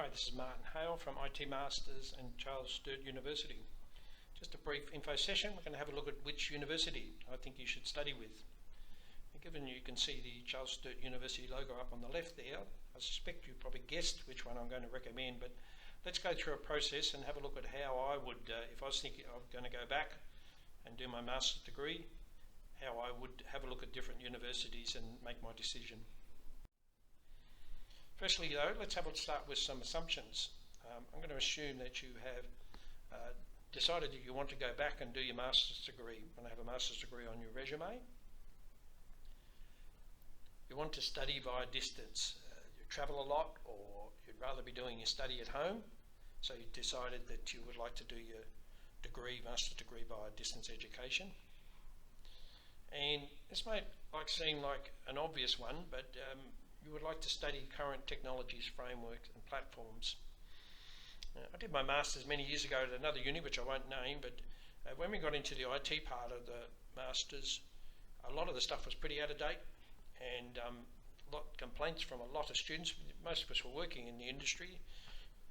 Hi, this is Martin Hale from IT Masters and Charles Sturt University. Just a brief info session. We're going to have a look at which university I think you should study with. And given you can see the Charles Sturt University logo up on the left there, I suspect you probably guessed which one I'm going to recommend, but let's go through a process and have a look at how I would, if I was thinking I'm going to go back and do my master's degree, how I would have a look at different universities and make my decision. Firstly though, let's start with some assumptions. I'm going to assume that you have decided that you want to go back and do your master's degree. You want to have a master's degree on your resume. You want to study via distance. You travel a lot, or you'd rather be doing your study at home, so you decided that you would like to do your master's degree via distance education. And this may seem like an obvious one, but you would like to study current technologies, frameworks and platforms. I did my master's many years ago at another uni, which I won't name, but when we got into the IT part of the master's, a lot of the stuff was pretty out of date, and complaints from a lot of students. Most of us were working in the industry.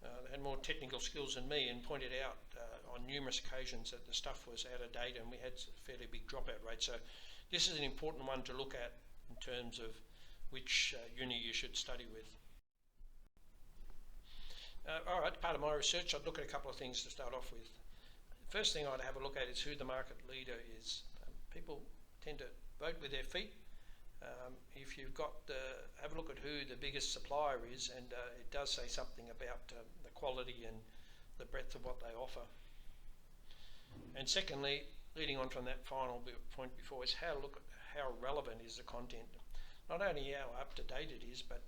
They had more technical skills than me, and pointed out on numerous occasions that the stuff was out of date, and we had a fairly big dropout rate. So this is an important one to look at in terms of which uni you should study with. Alright, part of my research, I'd look at a couple of things to start off with. The first thing I'd have a look at is who the market leader is. People tend to vote with their feet. If you've got have a look at who the biggest supplier is, and it does say something about the quality and the breadth of what they offer. And secondly, leading on from that final point before, is how relevant is the content. Not only how up to date it is, but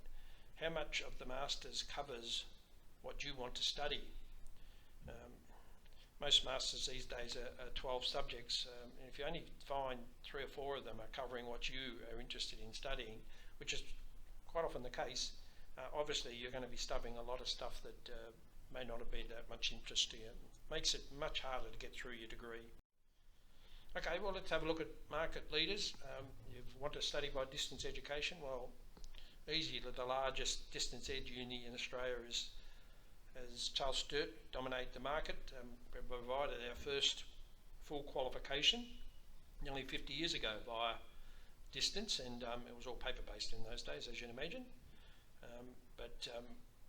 how much of the masters covers what you want to study. Most masters these days are 12 subjects, and if you only find 3 or 4 of them are covering what you are interested in studying, which is quite often the case, obviously you're going to be studying a lot of stuff that may not have been that much interest to you. Makes it much harder to get through your degree. Okay, well, let's have a look at market leaders. You want to study by distance education? Well, easy. The largest distance ed uni in Australia is Charles Sturt, dominate the market. We provided our first full qualification nearly 50 years ago via distance, and it was all paper-based in those days, as you can imagine. But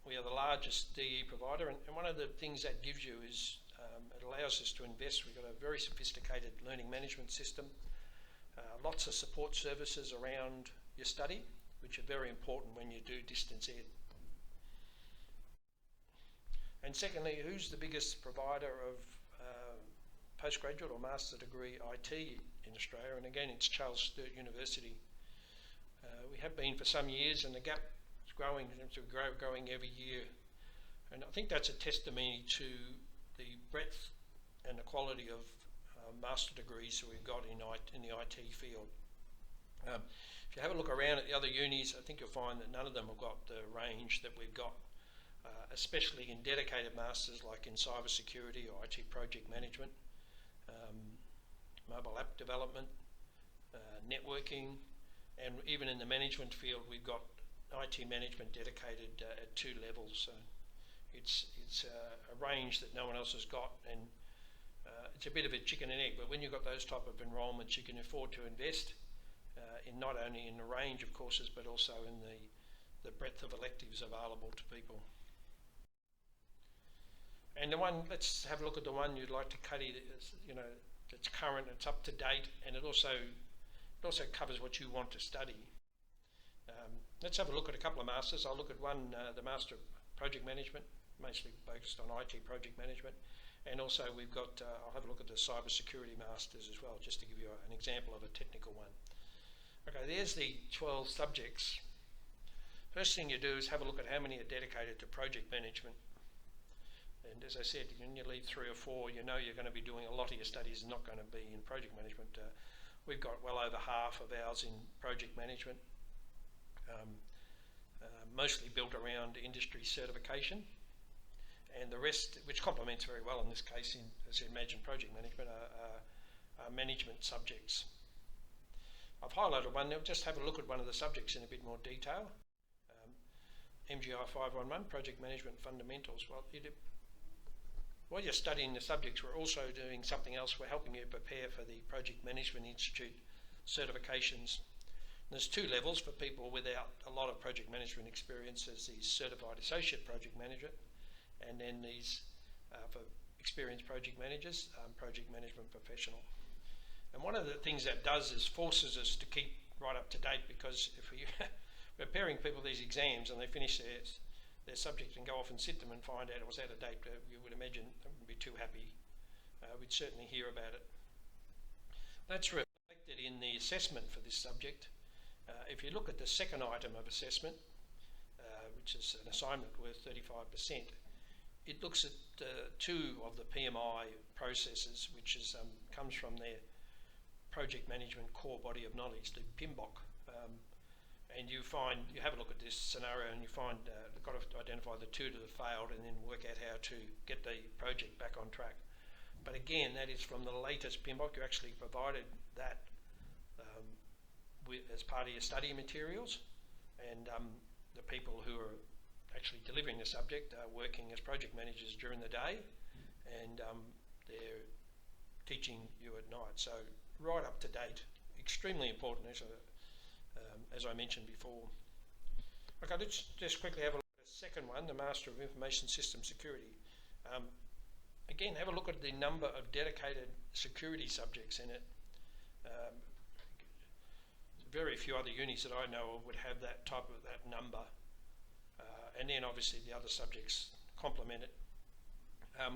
we are the largest DE provider, and one of the things that gives you is it allows us to invest. We've got a very sophisticated learning management system, lots of support services around your study, which are very important when you do distance ed. And secondly, who's the biggest provider of postgraduate or master degree IT in Australia? And again, it's Charles Sturt University. We have been for some years, and the gap is growing, growing every year. And I think that's a testimony to the breadth and the quality of master degrees that we've got in the IT field. If you have a look around at the other unis, I think you'll find that none of them have got the range that we've got, especially in dedicated masters like in cyber security or IT project management, mobile app development, networking, and even in the management field we've got IT management dedicated at 2 levels. So it's a range that no one else has got, and it's a bit of a chicken and egg, but when you've got those type of enrolments, you can afford to invest in not only in the range of courses, but also in the breadth of electives available to people. And let's have a look at the one you'd like to study, that's current, it's up to date, and it also covers what you want to study. Let's have a look at a couple of masters. I'll look at one, the Master of Project Management, mostly focused on IT project management, and also we've got, I'll have a look at the Cyber Security Masters as well, just to give you an example of a technical one. Okay, there's the 12 subjects. First thing you do is have a look at how many are dedicated to project management. And as I said, when you leave 3 or 4, you know you're going to be doing a lot of your studies not going to be in project management. We've got well over half of ours in project management, mostly built around industry certification, and the rest, which complements very well in this case, as you imagine, project management are management subjects. I've highlighted one. Now just have a look at one of the subjects in a bit more detail. MGI 511, Project Management Fundamentals. Well, while you're studying the subjects, we're also doing something else. We're helping you prepare for the Project Management Institute certifications. There's two levels for people without a lot of project management experience. There's the Certified Associate Project Manager, and then these for experienced project managers, Project Management Professional. And one of the things that does is forces us to keep right up to date, because if we're preparing people these exams and they finish their subject and go off and sit them and find out it was out of date, you would imagine they wouldn't be too happy. We'd certainly hear about it. That's reflected in the assessment for this subject. If you look at the second item of assessment, which is an assignment worth 35%, it looks at two of the PMI processes, which comes from their Project Management Core Body of Knowledge, the PMBOK. And you have a look at this scenario and you find you've got to identify the two that have failed and then work out how to get the project back on track. But again, that is from the latest PMBOK. You actually provided that as part of your study materials, and the people who are actually delivering the subject are working as project managers during the day, and they're teaching you at night. So right up to date, extremely important, as I mentioned before. Okay, let's just quickly have a look at the second one, the Master of Information System Security. Again, have a look at the number of dedicated security subjects in it. Very few other unis that I know of would have that number. And then obviously the other subjects complement it.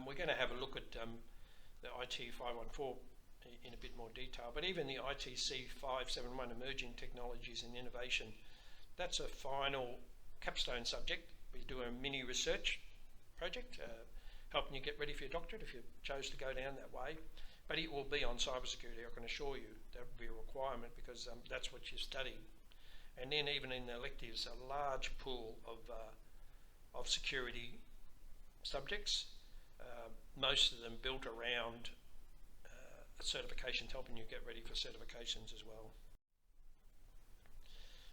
We're going to have a look at the IT 514 in a bit more detail, but even the ITC 571, Emerging Technologies and Innovation, that's a final capstone subject. We do a mini research project, helping you get ready for your doctorate if you chose to go down that way. But it will be on cybersecurity, I can assure you. That will be a requirement, because that's what you study. And then even in the electives, a large pool of security subjects, most of them built around certifications, helping you get ready for certifications as well.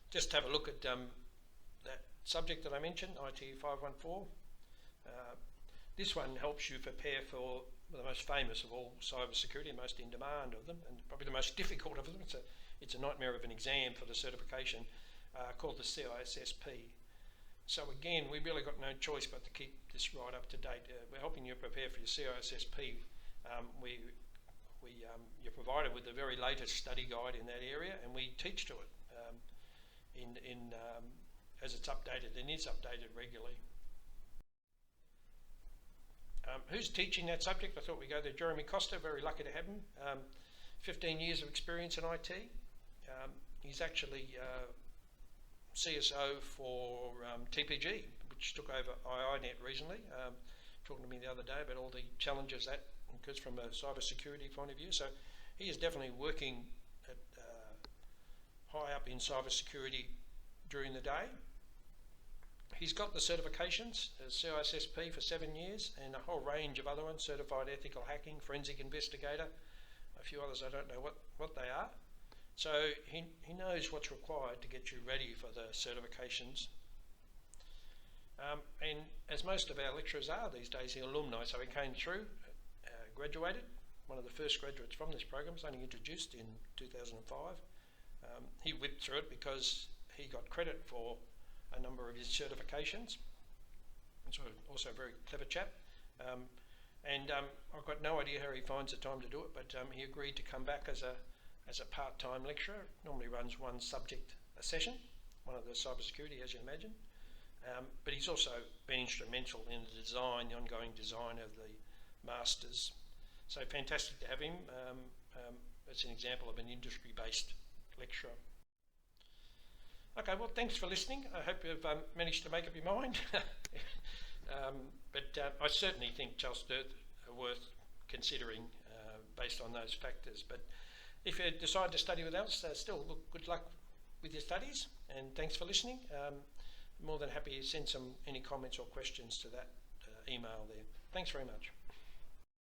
Just have a look at that subject that I mentioned, IT 514. This one helps you prepare for the most famous of all cybersecurity, the most in demand of them, and probably the most difficult of them. It's a nightmare of an exam for the certification, called the CISSP. So again, we really got no choice but to keep this right up to date. We're helping you prepare for your CISSP. You're provided with the very latest study guide in that area, and we teach to it as it's updated, and is updated regularly. Who's teaching that subject? I thought we'd go to Jeremy Costa, very lucky to have him. 15 years of experience in IT. He's actually CSO for TPG, which took over IINet recently. Talking to me the other day about all the challenges that incurs from a cybersecurity point of view. So he is definitely working at high up in cybersecurity during the day. He's got the certifications, CISSP for 7 years, and a whole range of other ones, Certified Ethical Hacking, Forensic Investigator, a few others I don't know what they are. So he knows what's required to get you ready for the certifications. And as most of our lecturers are these days, the alumni, so he came through, graduated, one of the first graduates from this program, was only introduced in 2005. He whipped through it because he got credit for a number of his certifications. So also a very clever chap. I've got no idea how he finds the time to do it, but he agreed to come back as a part-time lecturer. Normally runs one subject a session, one of the cybersecurity, as you imagine. But he's also been instrumental in the ongoing design of the masters. So fantastic to have him. It's an example of an industry-based lecturer. Okay, well, thanks for listening. I hope you've managed to make up your mind. But I certainly think Charles Sturt are worth considering based on those factors. But if you decide to study with us, still, look, good luck with your studies, and thanks for listening. More than happy to send any comments or questions to that email there. Thanks very much.